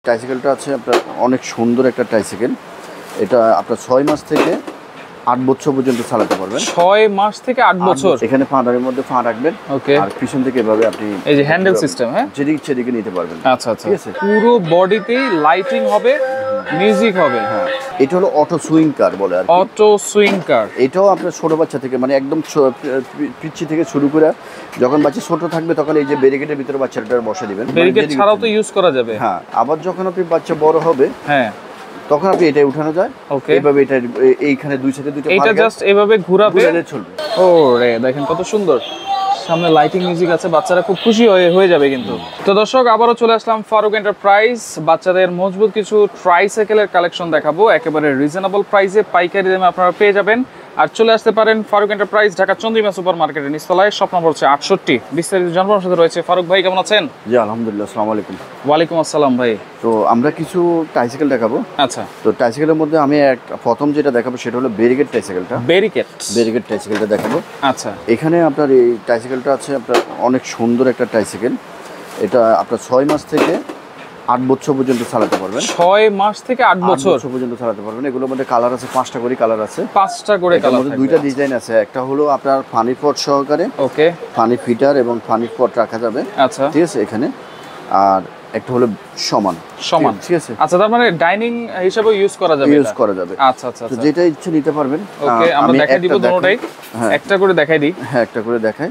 ট্রাইসাইকেলটা আছে আপনার অনেক সুন্দর একটা ট্রাইসাইকেল। এটা আপনার 6 মাস থেকে 8 বছর পর্যন্ত চালাতে পারবেন। 6 মাস থেকে 8 বছর। এখানে পাঁদারের মধ্যে পা রাখবেন। ওকে। আর পিছন থেকে এভাবে আপনি এই যে হ্যান্ডেল সিস্টেম, হ্যাঁ, যেদিকে সেদিকে নিতে পারবেন। আচ্ছা আচ্ছা, ঠিক আছে। পুরো বডিতেই লাইটিং হবে, মিউজিক হবে। হ্যাঁ, এটা হলো অটো সুইং কার বলে আর অটো সুইং কার। এটাও আপনার ছোট বাচ্চা থেকে মানে একদম পিচ্চি থেকে শুরু করে যখন বাচ্চা ছোট থাকবে তখন এই যে ব্যারিকেডের ভিতরে বাচ্চাটা বসে দিবেন। ব্যারিকেড ছাড়াও তো ইউজ করা যাবে। হ্যাঁ, আবার যখন আপনি বাচ্চা বড় হবে, হ্যাঁ, তখন আপনি এটা উঠানো যায়। ওকে, এইভাবে এটা এইখানে দুই সাইডে দুটো এটা জাস্ট এভাবে ঘোরাবে, চলবে। ওরে দেখেন কত সুন্দর, সামনে লাইটিং মিউজিক আছে, বাচ্চারা খুব খুশি হয়ে যাবে কিন্তু। তো দর্শক, আবারও চলে আসলাম ফারুক এন্টারপ্রাইজ। বাচ্চাদের মজবুত কিছু ট্রাইসাইকেলের কালেকশন দেখাবো একেবারে রিজনেবল প্রাইসে, পাইকারি দামে আপনারা পেয়ে যাবেন। আর চলে আসতে পারেন ফারুক এন্টারপ্রাইজ, ঢাকা চন্দ্রিমা সুপার মার্কেটের নিচতলায়, শপ নম্বর হচ্ছে 68। বিস্তারিত জানবো আমার সাথে রয়েছে ফারুক ভাই। কেমন আছেন? জি আলহামদুলিল্লাহ, আসসালামু আলাইকুম। ওয়ালাইকুম আসসালাম ভাই। তো আমরা কিছু ট্রাইসাইকেল দেখাবো। আচ্ছা, তো ট্রাইসাইকেলের মধ্যে আমি প্রথম যেটা দেখাবো সেটা হলো ব্যারিকেড ট্রাইসাইকেলটা। ব্যারিকেড ট্রাইসাইকেলটা দেখাবো। আচ্ছা, এখানে আপনার এই ট্রাইসাইকেলটা আছে আপনার অনেক সুন্দর একটা ট্রাইসাইকেল। এটা আপনার 6 মাস থেকে 8 বছর পর্যন্ত চালাতে পারবেন। 6 মাস থেকে 8 বছর পর্যন্ত চালাতে পারবেন। এগুলোর মধ্যে কালার আছে 5টা করে কালার আছে। 5টা করে কালার আছে। দুইটা ডিজাইন আছে, একটা হলো আপনার ফানি পট সহকারে, ওকে, ফানি ফিটার এবং ফানি পট রাখা যাবে। আচ্ছা, ঠিক আছে এখানে। আর একটা হলো সমান, ঠিক আছে। আচ্ছা, তার মানে ডাইনিং হিসেবে ইউজ করা যাবে। আচ্ছা আচ্ছা, তো যেটা ইচ্ছে নিতে পারবেন। ওকে, আমরা দেখাই দিব দুটোটাই। একটা করে দেখাই দিই। হ্যাঁ, একটা করে দেখাই।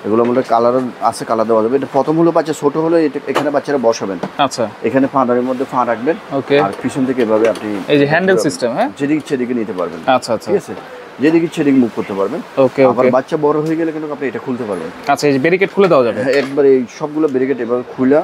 এগুলোর মধ্যে কালার আছে, কালার দেওয়া যাবে। এটা প্রথম হলো বাচ্চা ছোট হলো এখানে বাচ্চারা বসাবেন। আচ্ছা, এখানে পাঁদারের মধ্যে পা রাখবেন। ওকে, আর পিছন থেকে এভাবে আপনি এই যে হ্যান্ডেল সিস্টেম, হ্যাঁ, যেদিকে সেদিকে নিতে পারবেন। আচ্ছা আচ্ছা, ঠিক আছে, যেদিকে সেদিকে মুভ করতে পারবেন। ওকে, আবার বাচ্চা বড় হয়ে গেলে কিন্তু আপনি এটা খুলতে পারবেন। আচ্ছা, এই যে ব্যারিকেড খুলে দেওয়া যাবে। হ্যাঁ, একবার এই সবগুলো ব্যারিকেড এভাবে খুলে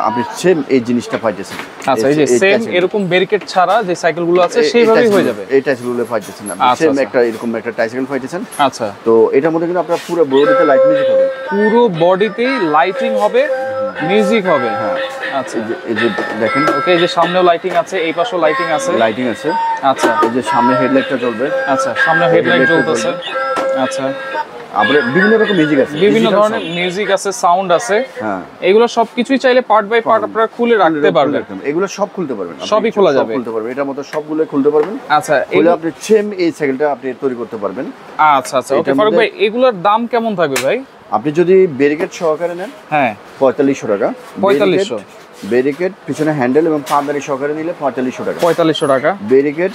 আপনি সেম এই জিনিসটা পাইতেছেন। আচ্ছা, এই যে সেম এরকম ব্যারিকেড ছাড়া যে সাইকেলগুলো আছে সেইভাবেই হয়ে যাবে। এই টাইসগুলো পাইতেছেন আপনি, সেম একটা এরকম একটা টাইসাইকেল পাইতেছেন। আচ্ছা, তো এটার মধ্যে কিন্তু আপনার পুরো বডিতে লাইট মিউজিক হবে, পুরো বডিতেই লাইটিং হবে, মিউজিক হবে। হ্যাঁ, আচ্ছা, এই যে দেখেন। ওকে, এই যে সামনেও লাইটিং আছে, এই পাশেও লাইটিং আছে। আচ্ছা, এই যে সামনে হেডলাইটটা জ্বলবে। আচ্ছা, সামনে হেডলাইট জ্বলতেছে। আচ্ছা, আবার বিভিন্ন রকম মিউজিক আছে, বিভিন্ন ধরনের মিউজিক আছে, সাউন্ড আছে। হ্যাঁ, এগুলো সবকিছুই চাইলে পার্ট বাই পার্ট আপনারা খুলে রাখতে পারবেন। এগুলো সব খুলতে পারবেন, সবই খোলা যাবে, খুলতে পারবেন। এটার মধ্যে সবগুলো খুলতে পারবেন। আচ্ছা, এগুলো আপনি সেম এই সাইকেলটা আপনি তৈরি করতে পারবেন। আচ্ছা আচ্ছা, ওকে ফারুক ভাই, এগুলোর দাম কেমন থাকবে ভাই? আপনি যদি ব্যারিকেড সহকারে নেন, হ্যাঁ, 4500 টাকা। 4500 ব্যারিকেড, পিছনে হ্যান্ডেল এবং পাঁদারি সহকারে নিলে 4500 টাকা। 4500 টাকা ব্যারিকেড,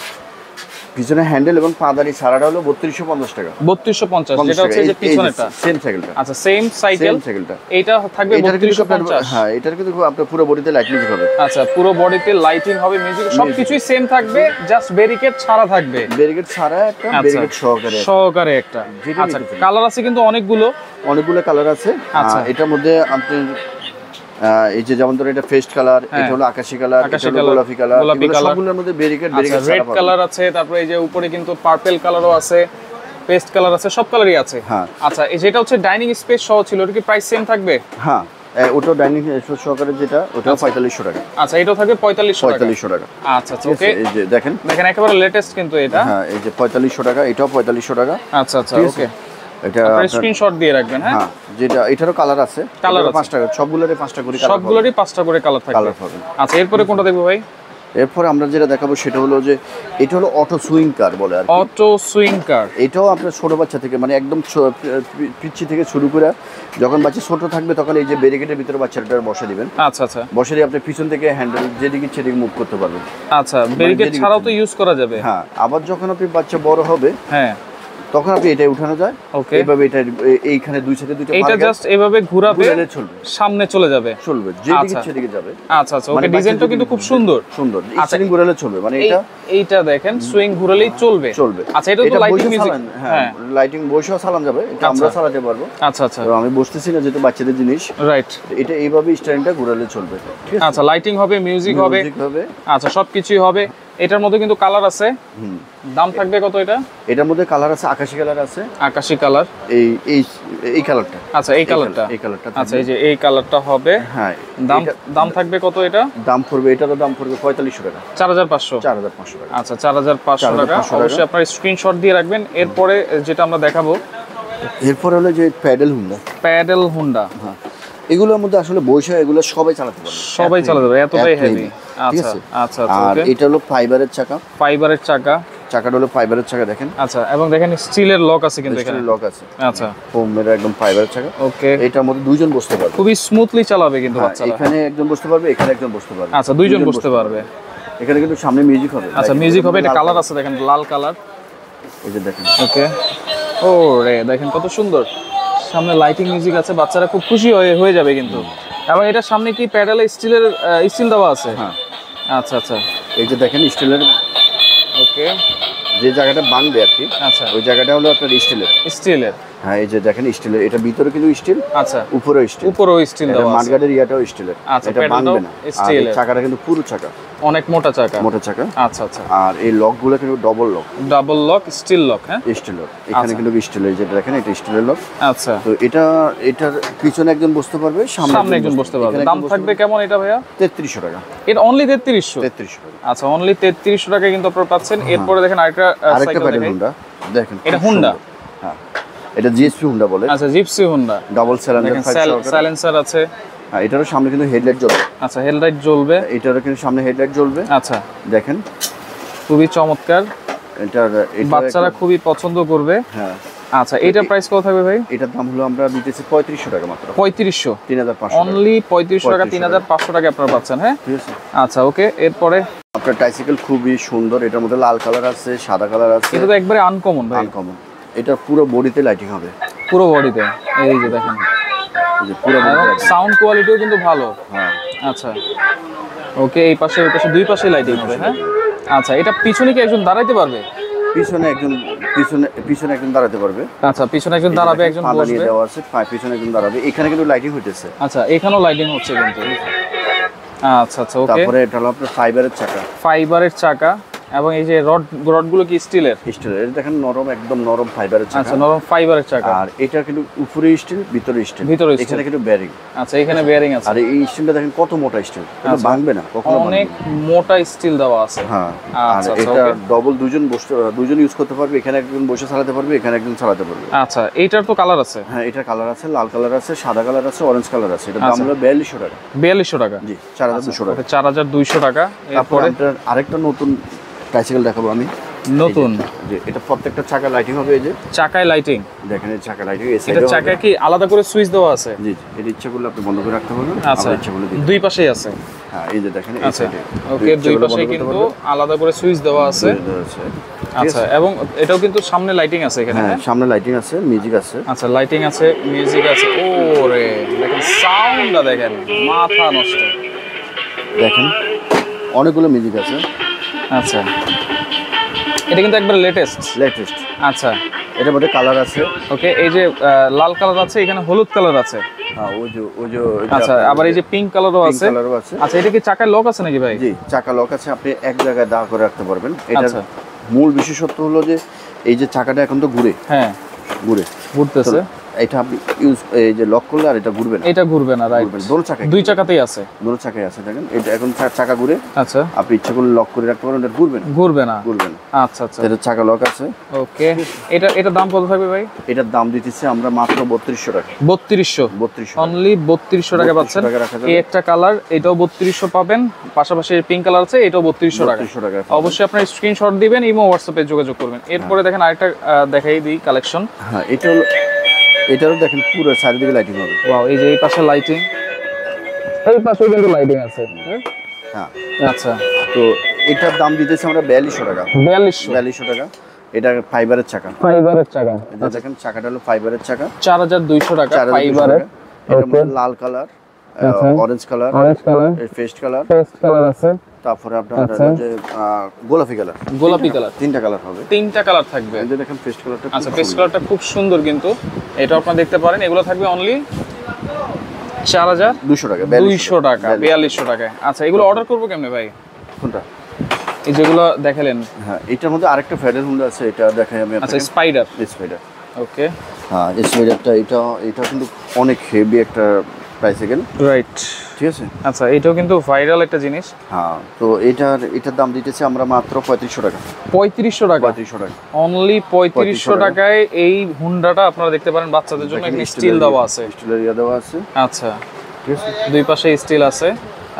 পিছনে হ্যান্ডেল এবং পাঁদারি সারাটা হলো 3250 টাকা। 3250, যেটা হচ্ছে যে পিছনেরটা সেম সাইকেলটা। আচ্ছা, সেম সাইকেলটা এটা থাকবে 3250। হ্যাঁ, এটার কিন্তু আপনার পুরো বডিতে লাইট মিউজিক হবে। আচ্ছা, পুরো বডিতে লাইটিং হবে, মিউজিক সবকিছুই সেম থাকবে, জাস্ট ব্যারিকেড ছাড়া থাকবে। ব্যারিকেড ছাড়া একটা, ব্যারিকেড সহকারে একটা। আচ্ছা, কালার আছে কিন্তু অনেকগুলো কালার আছে। আচ্ছা, এটার মধ্যে আপনি এই যে যেমন ধরো এটা ফেস্ট কালার, এটা হলো আকাশী কালার, এটা হলো গোলাপি কালার, সবগুলোর মধ্যে ব্যারিকেড রেড কালার আছে। তারপরে এই যে উপরে কিন্তু পার্পল কালারও আছে, পেস্ট কালার আছে, সব কালারই আছে। হ্যাঁ, আচ্ছা, এই যেটা হচ্ছে ডাইনিং স্পেস সহ ছিল, ওটা কি প্রাইস সেম থাকবে? হ্যাঁ, ওটাও ডাইনিং স্পেস সহকারে, যেটা ওটাও 4500 টাকা। আচ্ছা, এটাও থাকবে 4500 টাকা। আচ্ছা আচ্ছা, ওকে, এই যে দেখেন একেবারে লেটেস্ট কিন্তু এটা। হ্যাঁ, এই যে 4500 টাকা, এটাও 4500 টাকা। আচ্ছা আচ্ছা, ওকে, এটা স্ক্রিনশট দিয়ে রাখবেন। হ্যাঁ, যেটা এটারও কালার আছে, কালার 5টা, সবগুলোরই 5টা করে কালার, সবগুলোরই 5টা করে কালার থাকবে। আচ্ছা, এরপরে কোনটা দেখবো ভাই? এরপরে আমরা যেটা দেখাবো সেটা হলো যে এটা হলো অটো সুইং কার বলে আর অটো সুইং কার। এটাও আপনার ছোট বাচ্চা থেকে মানে একদম পিচ্চি থেকে শুরু করে যখন বাচ্চা ছোট থাকবে তখন এই যে ব্যারিকেডের ভিতরে বাচ্চাটা বসে দিবেন। আচ্ছা আচ্ছা, বসে দিয়ে আপনি পিছন থেকে হ্যান্ডেল যেদিকে সেদিকে মুভ করতে পারবেন। আচ্ছা, ব্যারিকেড ছাড়াও তো ইউজ করা যাবে। হ্যাঁ, আবার যখন আপনি বাচ্চা বড় হবে, হ্যাঁ, তখন আপনি এটা উঠানো যায়। ওকে, এইভাবে এটা এইখানে দুই সাইডে দুটো, এটা জাস্ট এইভাবে ঘোরাবে, চলবে, সামনে চলে যাবে, যেদিকে সেদিকে যাবে। আচ্ছা আচ্ছা, ওকে, ডিজাইনটা কিন্তু খুব সুন্দর। স্টিং ঘোরালে চলবে, মানে এইটা দেখেন সুইং ঘোরালেই চলবে। আচ্ছা, এটা তো লাইটিং মিউজিক। হ্যাঁ, লাইটিং বসেও চালানো যাবে, এটা আমরা চালাতে পারবো। আচ্ছা আচ্ছা, তো আমি বসতেছি না, যেহেতু বাচ্চাদের জিনিস, রাইট, এটা এইভাবে স্ট্যান্ডটা ঘোরালে চলবে। আচ্ছা, লাইটিং হবে, মিউজিক হবে। আচ্ছা, সবকিছুই হবে। এটার মধ্যে কিন্তু কালার আছে। দাম থাকবে কত এটা? এটার মধ্যে কালার আছে, আকাশী কালার আছে, আকাশী কালার, এই কালারটা। আচ্ছা, এই কালারটা। আচ্ছা, এই যে এই কালারটা হবে। হ্যাঁ, দাম থাকবে কত এটা? দাম পড়বে, এটারও দাম পড়বে 4500 টাকা। 4500 টাকা। আচ্ছা, 4500 টাকা। অবশ্যই আপনারা স্ক্রিনশট দিয়ে রাখবেন। এরপরে যেটা আমরা দেখাবো, এরপর হলো যে প্যাডেল হুন্ডা। হ্যাঁ, এগুলোর মধ্যে আসলে বৈশা এগুলো সবাই চালাতে পারবে, সবাই চালাতে পারবে, এতটাই হেভি। আচ্ছা আচ্ছা। আর এটা হলো ফাইবারের চাকা, ফাইবারের চাকা, চাকাটা হলো ফাইবারের চাকা দেখেন। আচ্ছা, এবং দেখেন স্টিলের লক আছে কিন্তু এখানে, লক আছে। আচ্ছা, ফোমের একদম ফাইবারের চাকা। ওকে, এটার মধ্যে দুইজন বসতে পারবে, খুবই স্মুথলি চালাবে কিন্তু বাচ্চারা। এখানে একজন বসতে পারবে, এখানে একজন বসতে পারবে। আচ্ছা, দুইজন বসতে পারবে। এখানে কিন্তু সামনে মিউজিক হবে। আচ্ছা, মিউজিক হবে। এটা কালার আছে দেখেন, লাল কালার, এই যে দেখেন। ওকে, ও রে দেখেন কত সুন্দর, সামনে লাইটিং মিউজিক আছে, বাচ্চারা খুব খুশি হয়ে যাবে কিন্তু। এবং এটার সামনে কি প্যাডেলে স্টিল দেওয়া আছে? হ্যাঁ, আচ্ছা আচ্ছা। এই যে দেখেন স্টিলের, ওকে, যে জায়গাটা ভাঙবে আর কি, আচ্ছা, ওই জায়গাটা হলো আপনার স্টিলের। হ্যাঁ, এই যে দেখেন স্টিলের, এটা ভিতরে কিন্তু স্টিল, আচ্ছা, উপরেও স্টিল, উপরেও স্টিল দেওয়া আছে। মাঠগার্ডের ইয়াটাও স্টিলের, আচ্ছা, এটা ভাঙবে না। আর এই চাকাটা কিন্তু পুরো চাকা, অনেক মোটা চাকা, মোটা চাকা। আচ্ছা আচ্ছা। আর এই লকগুলো কিন্তু ডাবল লক, স্টিল লক। হ্যাঁ, স্টিল লক। এখানে কিন্তু স্টিলের, যেটা দেখেন এটা স্টিলের লক। আচ্ছা, তো এটার পিছনে একজন বসতে পারবে, সামনে একজন বসতে পারবে। দাম থাকবে কেমন এটা ভাইয়া? 3300 টাকা। এটা অনলি 3300 টাকা। আচ্ছা, অনলি 3300 টাকায় কিন্তু আপনারা পাচ্ছেন। এরপরে দেখেন আরেকটা প্যাডেল হুন্ডা দেখেন, এটা হুন্ডা। হ্যাঁ, এটা জিএসপি হুন্ডা বলে। আচ্ছা, জিপসি হুন্ডা, ডাবল সাইলেন্সার আছে। হ্যাঁ, এটারও সামনে কিন্তু হেডলাইট জ্বলবে। আচ্ছা, হেডলাইট জ্বলবে, এটারও কিন্তু সামনে হেডলাইট জ্বলবে। আচ্ছা, দেখেন খুবই চমৎকার, এটার বাচ্চারা খুবই পছন্দ করবে। হ্যাঁ, আচ্ছা, এটার প্রাইস কত থাকবে ভাই? এটার দাম হলো আমরা দিতেছি 3500 টাকা মাত্র। 3500, 3500, অনলি 3500 টাকা, 3500 টাকা আপনারা পাচ্ছেন। হ্যাঁ, ঠিক আছে। আচ্ছা, ওকে। এরপরে আপনার ট্রাইসাইকেল খুবই সুন্দর, এটার মধ্যে লাল কালার আছে, সাদা কালার আছে। এটা তো একবারে আনকমন ভাই, আনকমন। এটা পুরো বডিতে লাইটিং হবে, পুরো বডিতে। এই যে দেখেন, এই যে পুরো বডিতে সাউন্ড কোয়ালিটিও কিন্তু ভালো। হ্যাঁ, আচ্ছা, ওকে। এই পাশে ওই পাশে দুই পাশে লাইটিং হবে। হ্যাঁ, আচ্ছা, এটা পিছনে কি একজন দাঁড়াইতে পারবে? পিছনে একজন দাঁড়াতে পারবে। আচ্ছা, পিছনে একজন দাঁড়াবে, একজন বসবে। দেওয়া আছে, পিছনে একজন দাঁড়াবে। এখানে কিন্তু লাইটিং হইতেছে। আচ্ছা, এখানেও লাইটিং হচ্ছে কিন্তু। আচ্ছা আচ্ছা, ওকে। তারপরে এটা হলো আপনার ফাইবারের চাকা, এবং এই যে রডগুলো কি স্টিলের? এটা দেখেন নরম, একদম নরম ফাইবারের চাকা। আচ্ছা, নরম ফাইবারের চাকা। আর এটা কিন্তু উপরে স্টিল, ভিতরে স্টিল। এখানে কিন্তু বেয়ারিং। আচ্ছা, এখানে বেয়ারিং আছে। আর এই স্টিলটা দেখেন কত মোটা স্টিল, এটা ভাঙবে না কখনো, অনেক মোটা স্টিল দেওয়া আছে। হ্যাঁ, আর আচ্ছা, এটা ডাবল, দুজন ইউজ করতে পারবে। এখানে একজন বসে চালাতে পারবে, এখানে একজন চালাতে পারবে। আচ্ছা, এইটার তো কালার আছে? হ্যাঁ, এটার কালার আছে, লাল কালার আছে, সাদা কালার আছে, অরেঞ্জ কালার আছে। এটা দাম হলো 4200 টাকা। 4200 টাকা? জি, 4200 টাকা। 4200 টাকা। এরপরে আরেকটা নতুন ট্রাইসাইকেল দেখাবো আমি, নতুন। যে এটা প্রত্যেকটা চাকা লাইটিং হবে। এই যে চাকায় লাইটিং দেখেন, এই চাকা লাইটিং। এটা চাকায় কি আলাদা করে সুইচ দেওয়া আছে? জি, এটা ইচ্ছা করলে আপনি বন্ধ করে রাখতে পারবেন। আচ্ছা, ইচ্ছা করলে দুই পাশেই আছে। হ্যাঁ, এই যে দেখেন, এই আচ্ছা, সাইডে ওকে, দুই পাশেই কিন্তু আলাদা করে সুইচ দেওয়া আছে। আচ্ছা, এবং এটাও কিন্তু সামনে লাইটিং আছে এখানে। হ্যাঁ, সামনে লাইটিং আছে, মিউজিক আছে। আচ্ছা, লাইটিং আছে, মিউজিক আছে। ওরে দেখেন সাউন্ডটা, দেখেন মাথা নষ্ট। দেখেন অনেকগুলো মিউজিক আছে। আচ্ছা, এটা কিন্তু একবার লেটেস্ট। আচ্ছা, এটার মধ্যে কালার আছে। ওকে, এই যে লাল কালার আছে, এখানে হলুদ কালার আছে। হ্যাঁ, ওই যে আচ্ছা, আবার এই যে পিঙ্ক কালারও আছে। আচ্ছা, এটা কি চাকায় লক আছে নাকি ভাই? জি, চাকা লক আছে, আপনি এক জায়গায় দাঁড় করে রাখতে পারবেন। এটার মূল বিশেষত্ব হলো যে এই যে চাকাটা এখন তো ঘুরে। হ্যাঁ, ঘুরতেছে। এটা আপনি এই যে লক করলে আর এটা ঘুরবে না। এটা ঘুরবে না, রাইট। দুই চাকাতেই আছে, দুটো চাকায় আছে। দেখেন, এটা এখন চাকা ঘুরে। আচ্ছা, আপনি ইচ্ছা করলে লক করে রাখতে পারেন, এটা ঘুরবে না। আচ্ছা আচ্ছা, এটা চাকা লক আছে। ওকে, এটা দাম কত থাকবে ভাই? এটার দাম দিতেছি আমরা মাত্র 3200 টাকা। 3200, অনলি 3200 টাকা পাচ্ছেন। এই একটা কালার, এটাও 3200 পাবেন। পাশাপাশি পিঙ্ক কালার আছে, এটাও 3200 টাকা। অবশ্যই আপনার স্ক্রিনশট দিবেন, ইমো হোয়াটসঅ্যাপে যোগাযোগ করবেন। এরপরে দেখেন আরেকটা দেখাই দিই কালেকশন। হ্যাঁ, এটারও দেখেন পুরো চারিদিকে লাইটিং হবে। ওয়াও, এই যে এই পাশে লাইটিং, এই পাশেও কিন্তু লাইটিং আছে। হ্যাঁ, আচ্ছা, তো এটার দাম দিতেছি আমরা 4200 টাকা। 4200 টাকা। এটা ফাইবারের চাকা। এটা দেখেন, চাকাটা হলো ফাইবারের চাকা। 4200 টাকা ফাইবারের। এর মধ্যে লাল colour, orange colour, paste colour আছে। তারপরে আপনার যে গোলাপি কালার, তিনটা কালার হবে। তিনটা কালার থাকবে। এই যে দেখেন পেস্ট কালারটা। আচ্ছা, পেস্ট কালারটা খুব সুন্দর কিন্তু, এটা আপনারা দেখতে পারেন। এগুলো থাকবে অনলি 4200 টাকা। 4200 টাকায়। আচ্ছা, এগুলো অর্ডার করবো কেমনে ভাই? কোনটা? এই যেগুলো দেখালেন। হ্যাঁ, এটার মধ্যে আরেকটা ফেডার হুন্ডা আছে, এটা দেখাই আমি। আচ্ছা, স্পাইডার। ওকে, হ্যাঁ, স্পাইডারটা এটা কিন্তু অনেক হেভি একটা ট্রাইসাইকেল, রাইট। ঠিক আছে। আচ্ছা, এটাও কিন্তু ভাইরাল একটা জিনিস। হ্যাঁ, তো এটার দাম দিতেছি আমরা মাত্র 3500 টাকা। 3500 টাকা, অনলি 3500 টাকায় এই হুন্ডাটা আপনারা দেখতে পারেন। বাচ্চাদের জন্য এখানে স্টিল দেওয়া আছে, স্টিলের ইয়া দেওয়া আছে। আচ্ছা, ঠিক আছে, দুই পাশে স্টিল আছে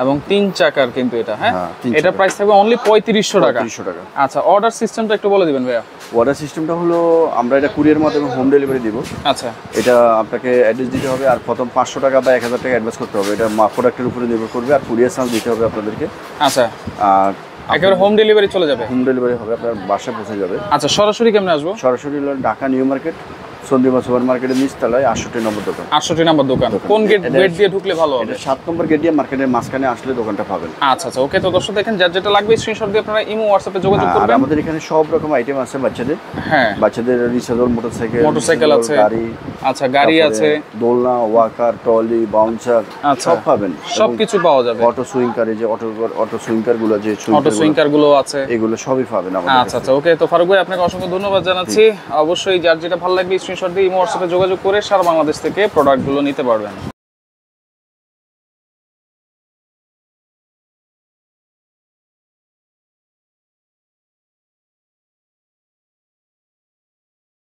এবং 3 চাকার কিন্তু এটা। হ্যাঁ, হ্যাঁ, 3 এটা চাকার। প্রাইস থাকবে অনলি 3500 টাকা। 3500 টাকা। আচ্ছা, অর্ডার সিস্টেমটা একটু বলে দিবেন ভাইয়া। অর্ডার সিস্টেমটা হলো আমরা এটা কুরিয়ার মাধ্যমে হোম ডেলিভারি দিব। আচ্ছা, এটা আপনাকে অ্যাড্রেস দিতে হবে, আর প্রথম 500 টাকা বা 1000 টাকা অ্যাডভান্স করতে হবে। এটা প্রোডাক্টের উপরে নির্ভর করবে, আর কুরিয়ার চার্জ দিতে হবে আপনাদেরকে। আচ্ছা, আর একেবারে হোম ডেলিভারি চলে যাবে। হোম ডেলিভারি হবে, আপনার বাসায় পৌঁছে যাবে। আচ্ছা, সরাসরি কেমনে আসবো? সরাসরি হলো Dhaka new market Chandrima super মার্কেটের নিচতলায় 68 নম্বর দোকান। 68 নম্বর দোকান। কোন গেট দিয়ে ঢুকলে ভালো হবে? এটা 7 নম্বর গেট দিয়ে মার্কেটের মাঝখানে আসলে দোকানটা পাবেন। আচ্ছা আচ্ছা, ওকে। তো দর্শক দেখেন, যার যেটা লাগবে স্ক্রিনশট দিয়ে আপনারা ইমো হোয়াটসঅ্যাপে যোগাযোগ আর করবেন। আমাদের এখানে সব রকম আইটেম আছে বাচ্চাদের। হ্যাঁ, বাচ্চাদের রিসার্ভার মোটরসাইকেল আছে, গাড়ি। আচ্ছা, গাড়ি আছে, দোলনা, ওয়াকার, ট্রলি, বাউন্সার, আচ্ছা, সব পাবেন। সবকিছু পাওয়া যাবে। অটো সুইং কার, যে অটো সুইং কার গুলো, যে অটো সুইং কার গুলো আছে, এগুলো সবই পাবেন আমাদের আচ্ছা আচ্ছা, ওকে। তো ফারুক ভাই, আপনাকে অসংখ্য ধন্যবাদ জানাচ্ছি। অবশ্যই যার যেটা ভালো লাগবে স্ক্রিনশট দিয়ে ইমো হোয়াটসঅ্যাপে যোগাযোগ করে সারা বাংলাদেশ থেকে প্রোডাক্টগুলো নিতে পারবেন।